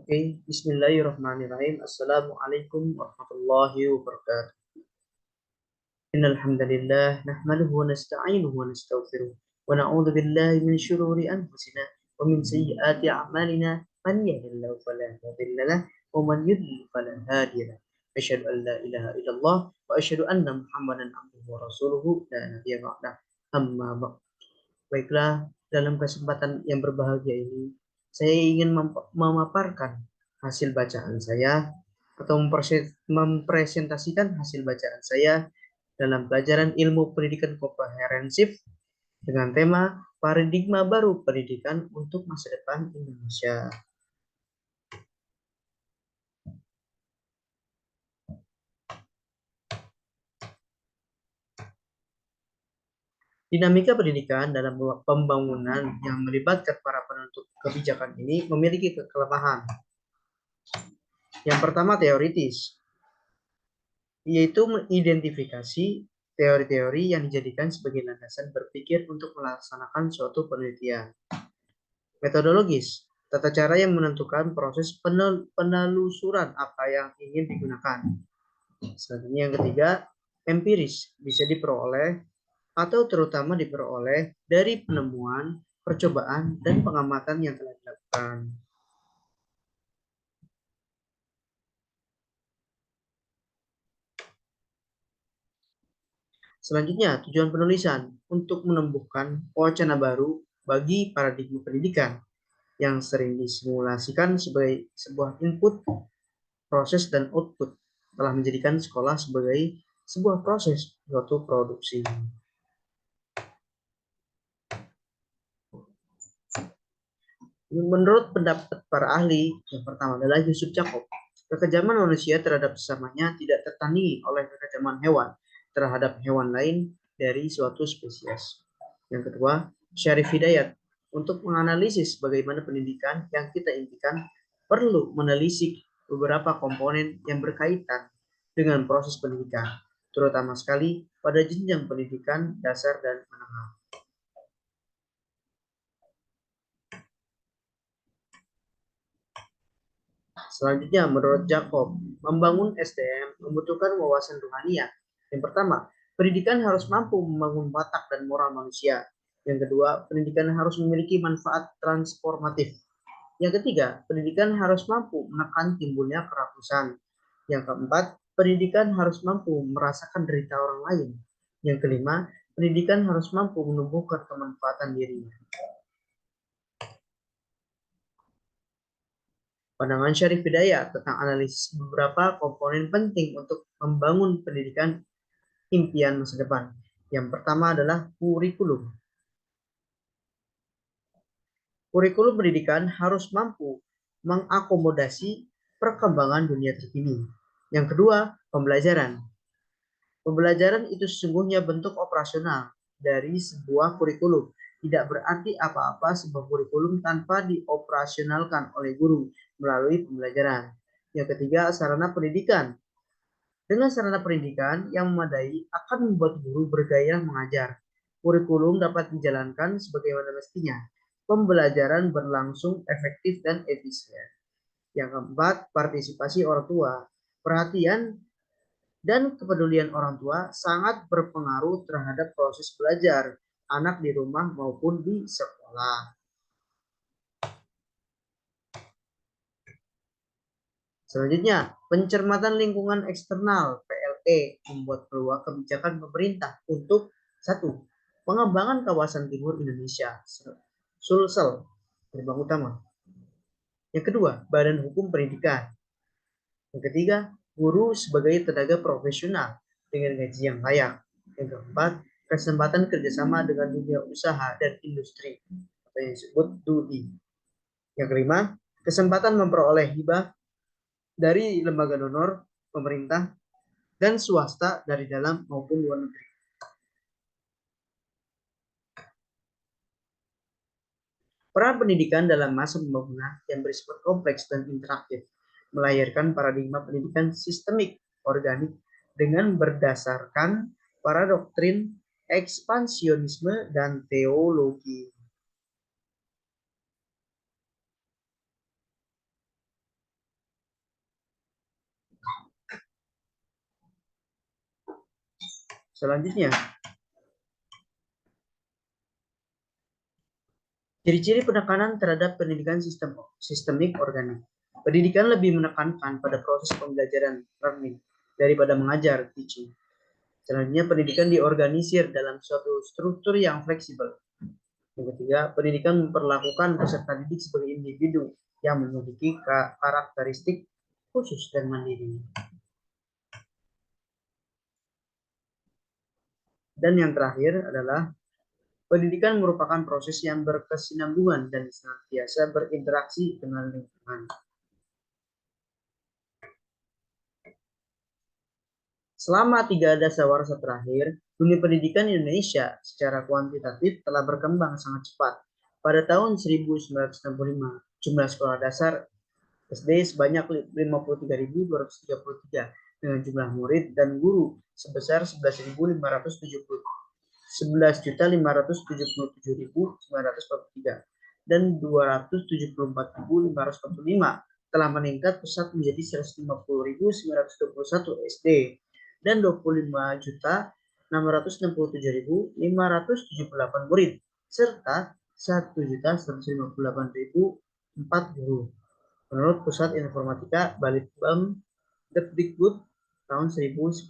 Oke, Bismillahirrahmanirrahim. Assalamualaikum warahmatullahi wabarakatuh. Innal hamdalillah nahmaduhu wa nasta'inuhu wa nastaghfiruh wa na'udzu billahi min shururi anfusina wa min sayyiati a'malina man yahdihillahu fala mudilla lahu wa man yudlil fala hadiya lahu. Asyhadu an la ilaha illallah wa asyhadu anna Muhammadan abduhu wa rasuluhu la nabiyya ba'dah. Amma ba'd. Baiklah, dalam kesempatan yang berbahagia ini, saya ingin memaparkan hasil bacaan saya atau mempresentasikan hasil bacaan saya dalam pelajaran ilmu pendidikan komprehensif dengan tema paradigma baru pendidikan untuk masa depan Indonesia. Dinamika pendidikan dalam pembangunan yang melibatkan para penentu kebijakan ini memiliki kelemahan. Yang pertama teoritis, yaitu mengidentifikasi teori-teori yang dijadikan sebagai landasan berpikir untuk melaksanakan suatu penelitian. Metodologis, tata cara yang menentukan proses penelusuran apa yang ingin digunakan. Selanjutnya yang ketiga, empiris, bisa diperoleh atau terutama diperoleh dari penemuan, percobaan, dan pengamatan yang telah dilakukan. Selanjutnya, tujuan penulisan untuk menumbuhkan wacana baru bagi paradigma pendidikan yang sering disimulasikan sebagai sebuah input, proses, dan output, telah menjadikan sekolah sebagai sebuah proses suatu produksi. Menurut pendapat para ahli, yang pertama adalah Yusuf Jacob, kekejaman manusia terhadap sesamanya tidak tertandingi oleh kekejaman hewan terhadap hewan lain dari suatu spesies. Yang kedua, Syarif Hidayat, untuk menganalisis bagaimana pendidikan yang kita impikan perlu menelisik beberapa komponen yang berkaitan dengan proses pendidikan, terutama sekali pada jenjang pendidikan dasar dan menengah. Selanjutnya, menurut Jacob, membangun SDM membutuhkan wawasan rohaniah. Yang pertama, pendidikan harus mampu membangun watak dan moral manusia. Yang kedua, pendidikan harus memiliki manfaat transformatif. Yang ketiga, pendidikan harus mampu menekan timbulnya kerakusan. Yang keempat, pendidikan harus mampu merasakan derita orang lain. Yang kelima, pendidikan harus mampu menumbuhkan kemanfaatan dirinya. Pandangan Syarif Hidayat tentang analisis beberapa komponen penting untuk membangun pendidikan impian masa depan. Yang pertama adalah kurikulum. Kurikulum pendidikan harus mampu mengakomodasi perkembangan dunia terkini. Yang kedua, pembelajaran. Pembelajaran itu sesungguhnya bentuk operasional dari sebuah kurikulum. Tidak berarti apa-apa sebuah kurikulum tanpa dioperasionalkan oleh guru melalui pembelajaran. Yang ketiga, sarana pendidikan. Dengan sarana pendidikan yang memadai akan membuat guru bergairah mengajar. Kurikulum dapat dijalankan sebagaimana mestinya. Pembelajaran berlangsung efektif dan efisien. Yang keempat, partisipasi orang tua. Perhatian dan kepedulian orang tua sangat berpengaruh terhadap proses belajar anak di rumah maupun di sekolah. Selanjutnya, pencermatan lingkungan eksternal (PLE) membuat peluang kebijakan pemerintah untuk satu, pengembangan kawasan timur Indonesia (Sulsel) gerbang utama. Yang kedua, Badan Hukum Pendidikan. Yang ketiga, guru sebagai tenaga profesional dengan gaji yang layak. Yang keempat, kesempatan kerjasama dengan dunia usaha dan industri atau yang disebut DUI. Yang kelima, kesempatan memperoleh hibah dari lembaga donor, pemerintah, dan swasta dari dalam maupun luar negeri. Peran pendidikan dalam masa pembangunan yang bersifat kompleks dan interaktif melahirkan paradigma pendidikan sistemik organik dengan berdasarkan para doktrin ekspansionisme dan teologi. Selanjutnya, ciri-ciri penekanan terhadap pendidikan sistemik organik. Pendidikan lebih menekankan pada proses pembelajaran learning daripada mengajar teaching. Selanjutnya, pendidikan diorganisir dalam suatu struktur yang fleksibel. Yang ketiga, pendidikan memperlakukan peserta didik sebagai individu yang memiliki karakteristik khusus dan mandiri. Dan yang terakhir adalah pendidikan merupakan proses yang berkesinambungan dan senantiasa berinteraksi dengan lingkungan. Selama 3 dasawarsa terakhir, dunia pendidikan Indonesia secara kuantitatif telah berkembang sangat cepat. Pada tahun 1965, jumlah sekolah dasar SD sebanyak 53.233 dengan jumlah murid dan guru sebesar 11.577.943 dan 274.545 telah meningkat pesat menjadi 150.921 SD dan 25.667.578 murid serta 1.158.004 guru. Menurut Pusat Informatika Balitbang Depdikbud tahun 1999.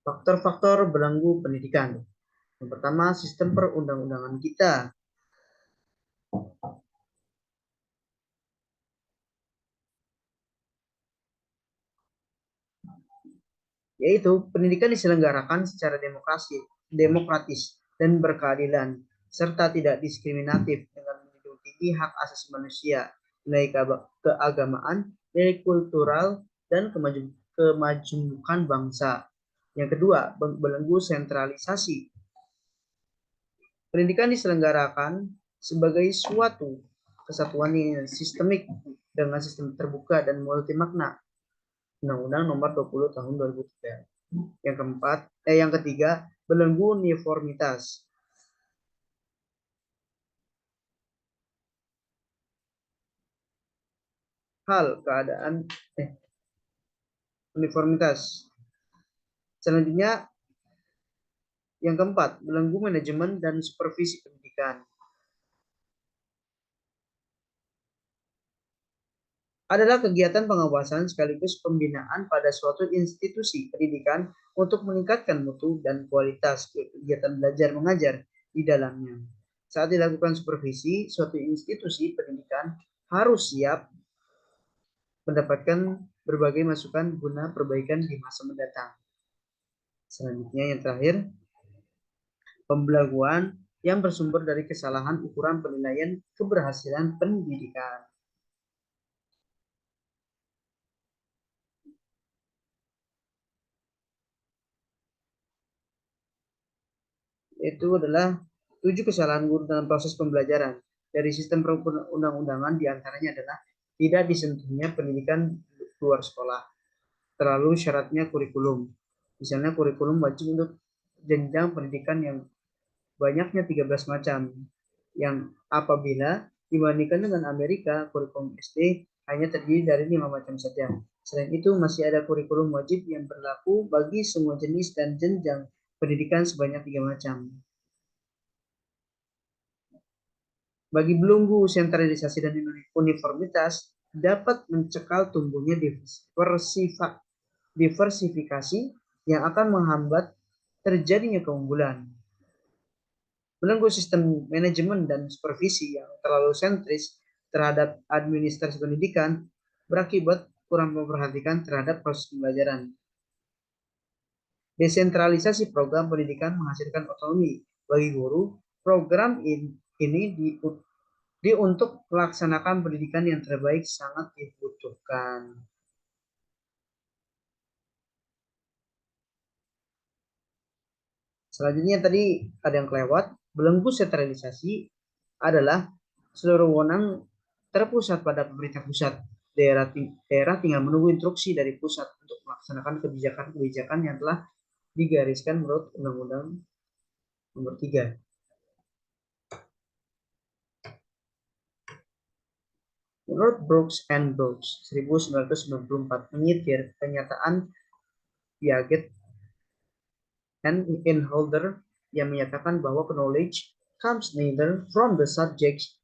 Faktor-faktor belenggu pendidikan. Yang pertama, sistem perundang-undangan kita. Yaitu pendidikan diselenggarakan secara demokratis dan berkeadilan, serta tidak diskriminatif dengan menjunjung tinggi hak asasi manusia, nilai keagamaan, nilai kultural, dan kemajukan bangsa. Yang kedua, belenggu sentralisasi. Pendidikan diselenggarakan sebagai suatu kesatuan yang sistemik dengan sistem terbuka dan multi makna. Undang-Undang Nomor 20 Tahun 2003. Yang ketiga, belenggu uniformitas. Uniformitas. Selanjutnya, yang keempat, belenggu manajemen dan supervisi pendidikan. Adalah kegiatan pengawasan sekaligus pembinaan pada suatu institusi pendidikan untuk meningkatkan mutu dan kualitas kegiatan belajar mengajar di dalamnya. Saat dilakukan supervisi, suatu institusi pendidikan harus siap mendapatkan berbagai masukan guna perbaikan di masa mendatang. Selanjutnya yang terakhir, pembelaguan yang bersumber dari kesalahan ukuran penilaian keberhasilan pendidikan. Itu adalah 7 kesalahan guru dalam proses pembelajaran. Dari sistem perundang-undangan diantaranya adalah tidak disentuhnya pendidikan luar sekolah. Terlalu syaratnya kurikulum. Misalnya kurikulum wajib untuk jenjang pendidikan yang banyaknya 13 macam. Yang apabila dibandingkan dengan Amerika, kurikulum SD hanya terdiri dari 5 macam saja. Selain itu, masih ada kurikulum wajib yang berlaku bagi semua jenis dan jenjang pendidikan sebanyak 3 macam. Bagi belenggu sentralisasi dan uniformitas dapat mencekal tumbuhnya diversifikasi yang akan menghambat terjadinya keunggulan. Belenggu sistem manajemen dan supervisi yang terlalu sentris terhadap administrasi pendidikan berakibat kurang memperhatikan terhadap proses pembelajaran. Desentralisasi program pendidikan menghasilkan otonomi bagi guru. Program ini untuk melaksanakan pendidikan yang terbaik sangat dibutuhkan. Selanjutnya tadi ada yang kelewat. Belenggu sentralisasi adalah seluruh wewenang terpusat pada pemerintah pusat. Daerah tinggal menunggu instruksi dari pusat untuk melaksanakan kebijakan-kebijakan yang telah digariskan menurut Undang-Undang Nomor 3. Menurut Brooks and Brooks 1994 menyitir pernyataan Piaget and Inholder yang menyatakan bahwa knowledge comes neither from the subject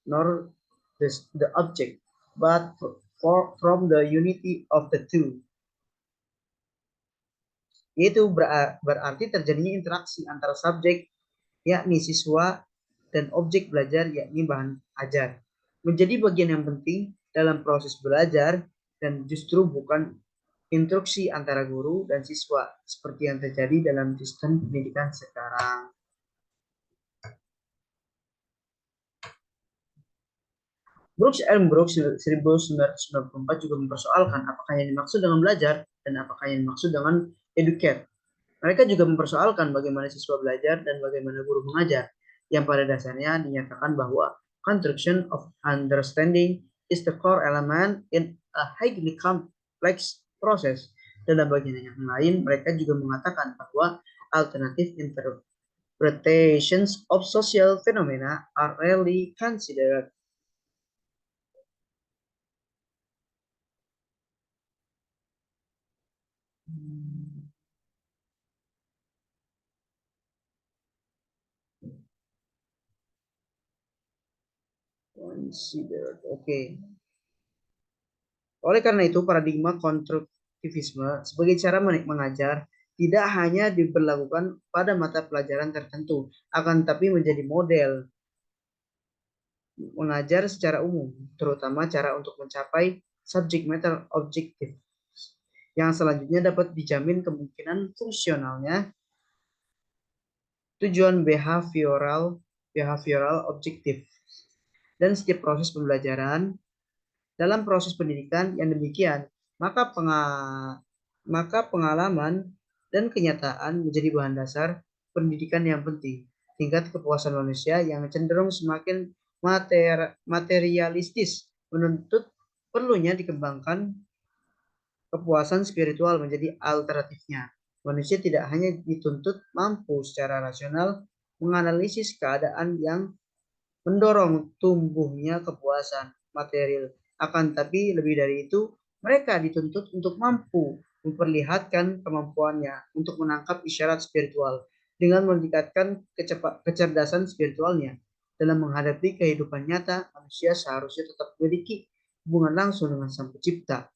nor the object, but from the unity of the two. Yaitu berarti terjadinya interaksi antara subjek, yakni siswa, dan objek belajar, yakni bahan ajar, menjadi bagian yang penting dalam proses belajar dan justru bukan instruksi antara guru dan siswa seperti yang terjadi dalam sistem pendidikan sekarang. Brooks and Brooks 1994 juga mempersoalkan apakah yang dimaksud dengan belajar dan apakah yang dimaksud dengan educate. Mereka juga mempersoalkan bagaimana siswa belajar dan bagaimana guru mengajar, yang pada dasarnya dinyatakan bahwa construction of understanding is the core element in a highly complex process. Dalam bagian yang lain, mereka juga mengatakan bahwa alternative interpretations of social phenomena are rarely considered. Considered. Oke. Oleh karena itu, paradigma konstruktivisme sebagai cara mengajar tidak hanya diberlakukan pada mata pelajaran tertentu, akan tapi menjadi model mengajar secara umum, terutama cara untuk mencapai subject matter objective, yang selanjutnya dapat dijamin kemungkinan fungsionalnya tujuan behavioral objektif dan setiap proses pembelajaran. Dalam proses pendidikan yang demikian, maka pengalaman dan kenyataan menjadi bahan dasar pendidikan yang penting. Tingkat kepuasan manusia yang cenderung semakin materialistis menuntut perlunya dikembangkan kepuasan spiritual menjadi alternatifnya. Manusia tidak hanya dituntut mampu secara rasional menganalisis keadaan yang mendorong tumbuhnya kepuasan material. Akan tapi lebih dari itu, mereka dituntut untuk mampu memperlihatkan kemampuannya untuk menangkap isyarat spiritual dengan meningkatkan kecerdasan spiritualnya. Dalam menghadapi kehidupan nyata, manusia seharusnya tetap memiliki hubungan langsung dengan Sang Pencipta.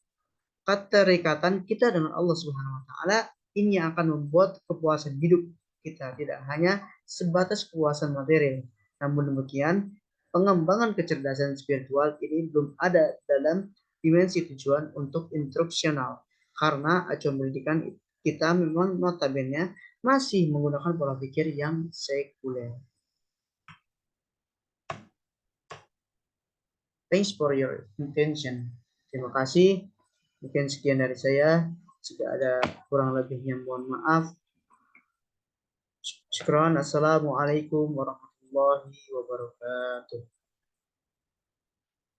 Keterikatan kita dengan Allah Subhanahu wa taala ini yang akan membuat kepuasan hidup kita tidak hanya sebatas kepuasan material. Namun demikian, pengembangan kecerdasan spiritual ini belum ada dalam dimensi tujuan untuk instruksional. Karena acuan pendidikan kita memang notabene masih menggunakan pola pikir yang sekuler. Thanks for your attention. Terima kasih. Mungkin sekian dari saya. Jika ada kurang lebihnya mohon maaf. Syukran. Assalamualaikum warahmatullahi wabarakatuh.